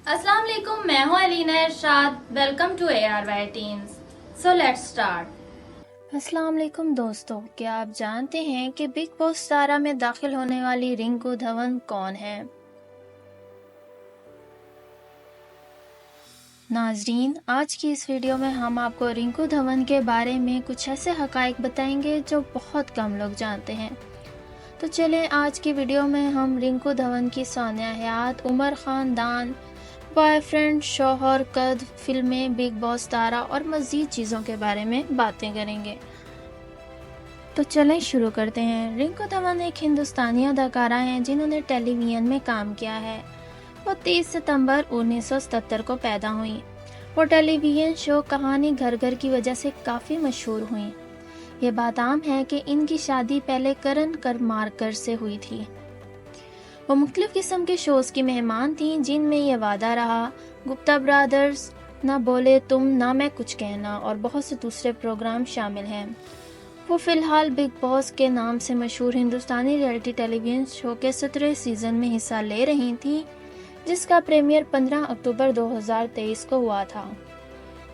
अस्सलाम वालेकुम, मैं हूँ Alina Irshad. Welcome to ARY teens. So let's start. अस्सलाम वालेकुम दोस्तों, क्या आप जानते हैं कि बिग बॉस 17 में दाखिल होने वाली रिंकू धवन कौन है? नाजरीन, आज की इस वीडियो में हम आपको रिंकू धवन के बारे में कुछ ऐसे हकाइक बताएंगे जो बहुत कम लोग जानते हैं। तो चलें, आज की वीडियो में हम रिंकू धवन की सानिया हयात, उमर खानदान, बॉयफ्रेंड, शौहर, कद, फिल्में, बिग बॉस 17 और मज़ीद चीज़ों के बारे में बातें करेंगे। तो चलें शुरू करते हैं। रिंकू धवन एक हिंदुस्तानी अदाकारा हैं जिन्होंने टेलीविजन में काम किया है। वो 30 सितंबर 1977 को पैदा हुई। वो टेलीविजन शो कहानी घर घर की वजह से काफ़ी मशहूर हुई। ये बात आम है कि इनकी शादी पहले करण करमारकर से हुई थी। वो मुख्तलिफ किस्म के शोज़ की मेहमान थीं जिनमें ये वादा रहा, गुप्ता ब्रदर्स, ना बोले तुम, ना मैं कुछ कहना और बहुत से दूसरे प्रोग्राम शामिल हैं। वो फ़िलहाल बिग बॉस के नाम से मशहूर हिंदुस्तानी रियलिटी टेलीविज़न शो के 17 सीज़न में हिस्सा ले रही थीं, जिसका प्रीमियर 15 अक्टूबर 2023 को हुआ था,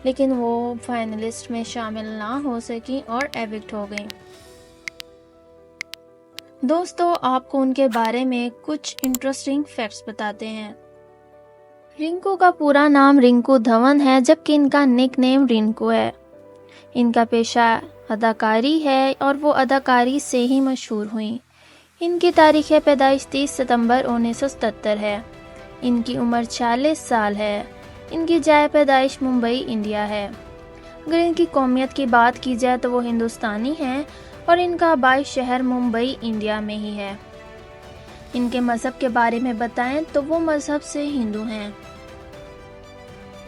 लेकिन वो फाइनलिस्ट में शामिल ना हो सकी और एविक्ट हो गई। दोस्तों, आपको उनके बारे में कुछ इंटरेस्टिंग फैक्ट्स बताते हैं। रिंकू का पूरा नाम रिंकू धवन है, जबकि इनका निक नेम रिंकू है। इनका पेशा अदाकारी है और वो अदाकारी से ही मशहूर हुई। इनकी तारीख़ पैदाइश 30 सितंबर 1977 है। इनकी उम्र 40 साल है। इनकी जाए पैदाइश मुंबई, इंडिया है। अगर इनकी कौमियत की बात की जाए तो वो हिंदुस्तानी हैं और इनका आबाई शहर मुंबई, इंडिया में ही है। इनके मज़हब के बारे में बताएं तो वो मज़हब से हिंदू हैं।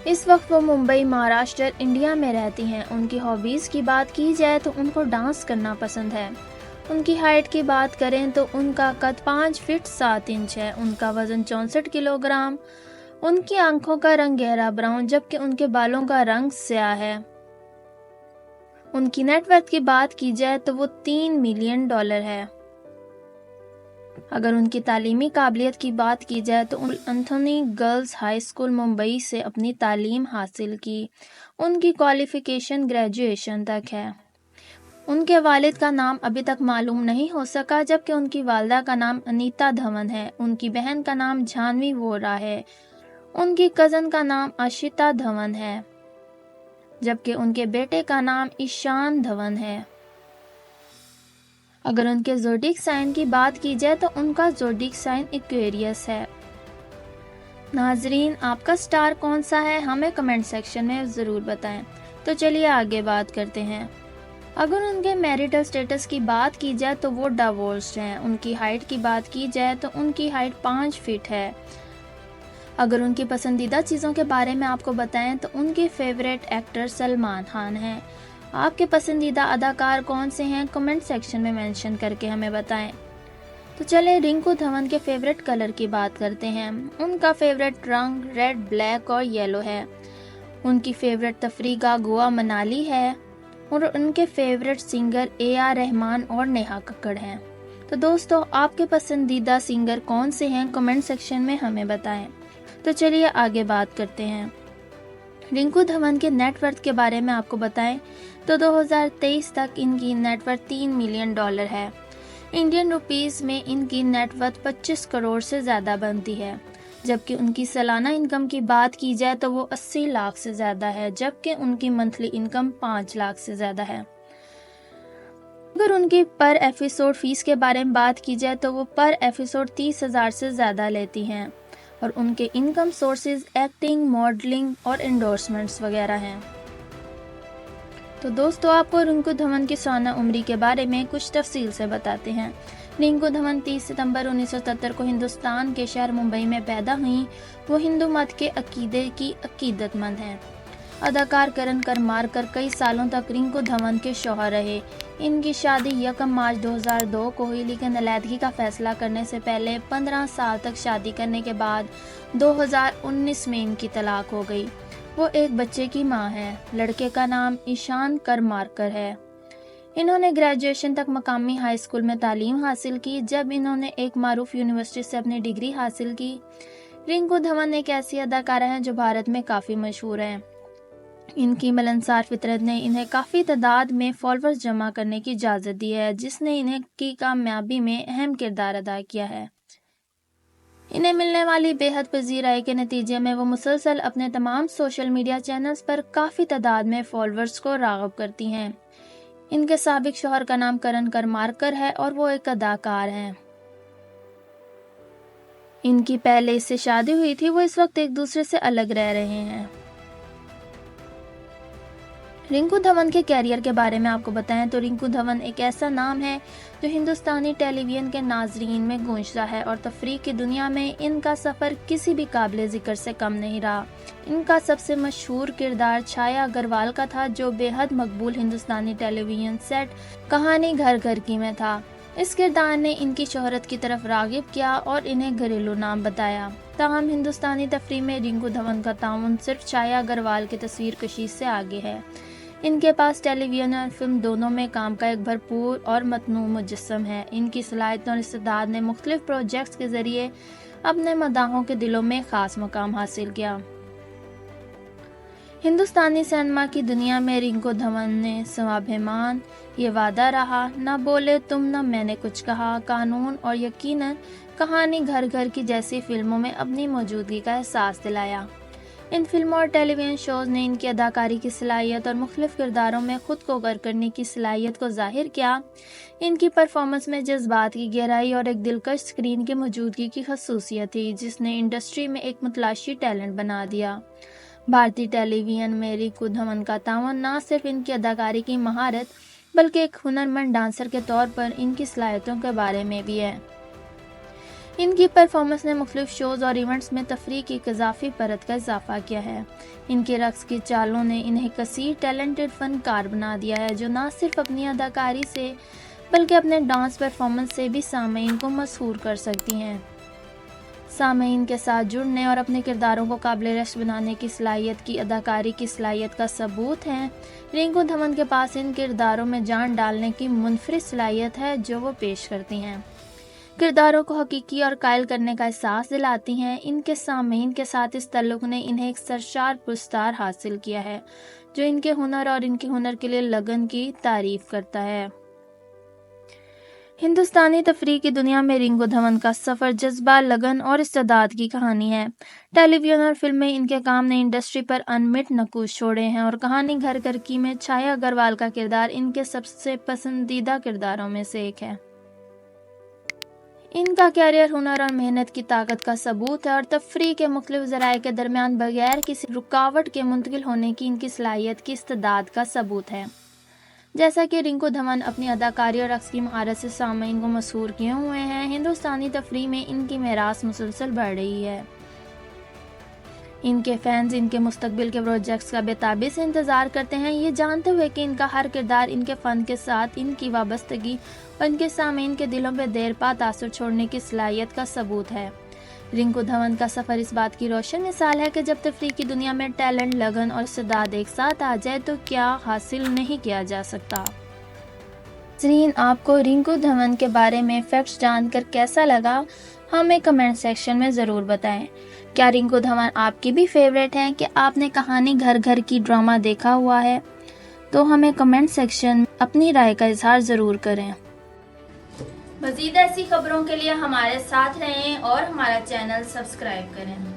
इस वक्त वो मुंबई, महाराष्ट्र, इंडिया में रहती हैं। उनकी हॉबीज़ की बात की जाए तो उनको डांस करना पसंद है। उनकी हाइट की बात करें तो उनका कद 5 फीट 7 इंच है। उनका वज़न 64 किलोग्राम। उनकी आंखों का रंग गहरा ब्राउन, जबकि उनके बालों का रंग स्याह है। उनकी नेटवर्थ की बात की जाए तो वो $3 मिलियन है। अगर उनकी तालीमी काबिलियत की बात की जाए तो Anthony girls high school Mumbai से अपनी तालीम हासिल की। उनकी क्वालिफ़िकेशन ग्रेजुएशन तक है। उनके वालिद का नाम अभी तक मालूम नहीं हो सका, जबकि उनकी वालदा का नाम अनीता धवन है। उनकी बहन का नाम जानवी वोरा है। उनकी कज़न का नाम आशिता धवन है, जबकि उनके बेटे का नाम ईशान धवन है। अगर उनके ज़ोडिक साइन की बात की जाए तो उनका ज़ोडिक साइन एक्वेरियस है। नाजरीन, आपका स्टार कौन सा है, हमें कमेंट सेक्शन में ज़रूर बताएं। तो चलिए आगे बात करते हैं। अगर उनके मैरिटल स्टेटस की बात की जाए तो वो डिवोर्स्ड हैं। उनकी हाइट की बात की जाए तो उनकी हाइट 5 फीट है। अगर उनकी पसंदीदा चीज़ों के बारे में आपको बताएं तो उनके फेवरेट एक्टर सलमान खान हैं। आपके पसंदीदा अदाकार कौन से हैं, कमेंट सेक्शन में मेंशन करके हमें बताएं। तो चलें रिंकू धवन के फेवरेट कलर की बात करते हैं। उनका फेवरेट रंग रेड, ब्लैक और येलो है। उनकी फेवरेट तफरीह गोवा, मनाली है और उनके फेवरेट सिंगर AR रहमान और नेहा कक्कड़ हैं। तो दोस्तों, आपके पसंदीदा सिंगर कौन से हैं, कमेंट सेक्शन में हमें बताएं। तो चलिए आगे बात करते हैं। रिंकू धवन के नेटवर्थ के बारे में आपको बताएं तो 2023 तक इनकी नेटवर्थ $3 मिलियन है। इंडियन रुपीस में इनकी नेटवर्थ 25 करोड़ से ज़्यादा बनती है, जबकि उनकी सालाना इनकम की बात की जाए तो वो 80 लाख से ज़्यादा है, जबकि उनकी मंथली इनकम 5 लाख से ज़्यादा है। अगर उनकी पर एपिसोड फीस के बारे में बात की जाए तो वो पर एपिसोड 30,000 से ज़्यादा लेती हैं और उनके इनकम सोर्सेज एक्टिंग, मॉडलिंग और एंडोर्समेंट्स वगैरह हैं। तो दोस्तों, आपको रिंकू धवन की सालाना उम्री के बारे में कुछ तफसील से बताते हैं। रिंकू धवन 30 सितंबर 1970 को हिंदुस्तान के शहर मुंबई में पैदा हुई। वो हिंदू मत के अकीदे की अकीदतमंद हैं। अदाकार करण करमारकर कई सालों तक रिंकू धवन के शौहर रहे। इनकी शादी 1 मार्च 2002 को हुई, लेकिन अलैदगी का फैसला करने से पहले 15 साल तक शादी करने के बाद 2019 में इनकी तलाक हो गई। वो एक बच्चे की मां है। लड़के का नाम ईशान करमारकर है। इन्होंने ग्रेजुएशन तक मकामी हाई स्कूल में तालीम हासिल की। जब इन्होंने एक मारूफ यूनिवर्सिटी से अपनी डिग्री हासिल की, रिंकू धवन एक ऐसी अदाकारा हैं जो भारत में काफ़ी मशहूर हैं। इनकी मिलनसार फितरत ने इन्हें काफ़ी तादाद में फॉलोअर्स जमा करने की इजाज़त दी है, जिसने इन्हें की कामयाबी में अहम किरदार अदा किया है। इन्हें मिलने वाली बेहद पजीर राय के नतीजे में वो मुसलसल अपने तमाम सोशल मीडिया चैनल्स पर काफ़ी तादाद में फॉलोअर्स को राग़िब करती हैं। इनके साबिक शौहर का नाम करण करमारकर है और वो एक अदाकार हैं। इनकी पहले इससे शादी हुई थी, वो इस वक्त एक दूसरे से अलग रह रहे हैं। रिंकू धवन के कैरियर के बारे में आपको बताएं तो रिंकू धवन एक ऐसा नाम है जो हिंदुस्तानी टेलीविज़न के नाजरीन में गूंजता है और तफरीह की दुनिया में इनका सफ़र किसी भी काबिल ज़िक्र से कम नहीं रहा। इनका सबसे मशहूर किरदार छाया अग्रवाल का था, जो बेहद मकबूल हिंदुस्तानी टेलीविज़न सेट कहानी घर घर की में था। इस किरदार ने इनकी शोहरत की तरफ राग़िब किया और इन्हें घरेलू नाम बताया। ताहम हिंदुस्तानी तफरीह में रिंकू धवन का ताउन सिर्फ छाया अग्रवाल की तस्वीर कशी से आगे है। इनके पास टेलीविज़न और फिल्म दोनों में काम का एक भरपूर और मतनू मुजस्सम है। इनकी सलाहियत और इस्तेदाद ने मुख्तलिफ प्रोजेक्ट्स के ज़रिए अपने मदाहों के दिलों में ख़ास मकाम हासिल किया। हिंदुस्तानी सिनेमा की दुनिया में रिंकू धवन ने स्वाभिमान, ये वादा रहा, ना बोले तुम ना मैंने कुछ कहा, कानून और यकीनन कहानी घर घर की जैसी फिल्मों में अपनी मौजूदगी का एहसास दिलाया। इन फिल्मों और टेलीविज़न शोज़ ने इनकी अदाकारी की सलाहियत और मुख्तलिफ किरदारों में खुद को गर करने की सलाहियत को ज़ाहिर किया। इनकी परफॉर्मेंस में जज्बात की गहराई और एक दिलकश स्क्रीन की मौजूदगी की खसूसियत थी, जिसने इंडस्ट्री में एक मुतलाशी टैलेंट बना दिया। भारतीय टेलीविज़न में रिंकू धवन का तावन न सिर्फ इनकी अदाकारी की महारत बल्कि एक हुनरमंद डांसर के तौर पर इनकी सलाहियतों के बारे में भी है। इनकी परफॉर्मेंस ने मुख्तलिफ शोज़ और इवेंट्स में तफरीह की एक इजाफी परत का इजाफा किया है। इनके रक्स की चालों ने इन्हें कसीर टैलेंटेड फनकार बना दिया है, जो न सिर्फ अपनी अदाकारी से बल्कि अपने डांस परफॉर्मेंस से भी सामईन को मशहूर कर सकती हैं। सामईन के साथ जुड़ने और अपने किरदारों को काबिल रश्क बनाने की सलाहियत की अदाकारी की सलाहियत का सबूत है। रिंकू धवन के पास इन किरदारों में जान डालने की मुनफरिद सलाहियत है जो वो पेश करती हैं। किरदारों को हकीकी और कायल करने का एहसास दिलाती हैं। इनके सामईन के साथ इस तल्लुक़ ने इन्हें एक सरशार पुरस्कार हासिल किया है, जो इनके हुनर और इनके हुनर के लिए लगन की तारीफ करता है। हिंदुस्तानी तफरीह की दुनिया में रिंकू धवन का सफ़र जज्बा, लगन और इस्तेदाद की कहानी है। टेलीविज़न और फिल्में इनके काम ने इंडस्ट्री पर अनमिट नकूश छोड़े हैं और कहानी घर घर की में छाया अग्रवाल का किरदार इनके सबसे पसंदीदा किरदारों में से एक है। इनका कैरियर हुनर और मेहनत की ताकत का सबूत है और तफरीह के मुख्तलिफ ज़राए के दरमियान बगैर किसी रुकावट के मुंतकिल होने की इनकी सलाहियत की इस्तेदाद का सबूत है। जैसा कि रिंकू धवन अपनी अदाकारी और रक्स की महारत से सामईन को मशहूर किए हुए हैं, हिंदुस्तानी तफरीह में इनकी मेरास मुसलसल बढ़ रही है। इनके फैंस इनके मुस्तकबिल के प्रोजेक्ट्स का बेताबी से इंतज़ार करते हैं, ये जानते हुए कि इनका हर किरदार इनके फ़न के साथ इनकी वाबस्तगी और इनके सामईन के दिलों पर देर पा तासुर छोड़ने की सलाहियत का सबूत है। रिंकू धवन का सफ़र इस बात की रोशन मिसाल है कि जब तफरीह की दुनिया में टैलेंट, लगन और इस्तेदाद एक साथ आ जाए तो क्या हासिल नहीं किया जा सकता। नाज़रीन, आपको रिंकू धवन के बारे में फैक्ट्स जानकर कैसा लगा, हमें कमेंट सेक्शन में ज़रूर बताएं। क्या रिंकू धवन आपकी भी फेवरेट हैं कि आपने कहानी घर घर की ड्रामा देखा हुआ है? तो हमें कमेंट सेक्शन में अपनी राय का इजहार ज़रूर करें। मज़ीद ऐसी खबरों के लिए हमारे साथ रहें और हमारा चैनल सब्सक्राइब करें।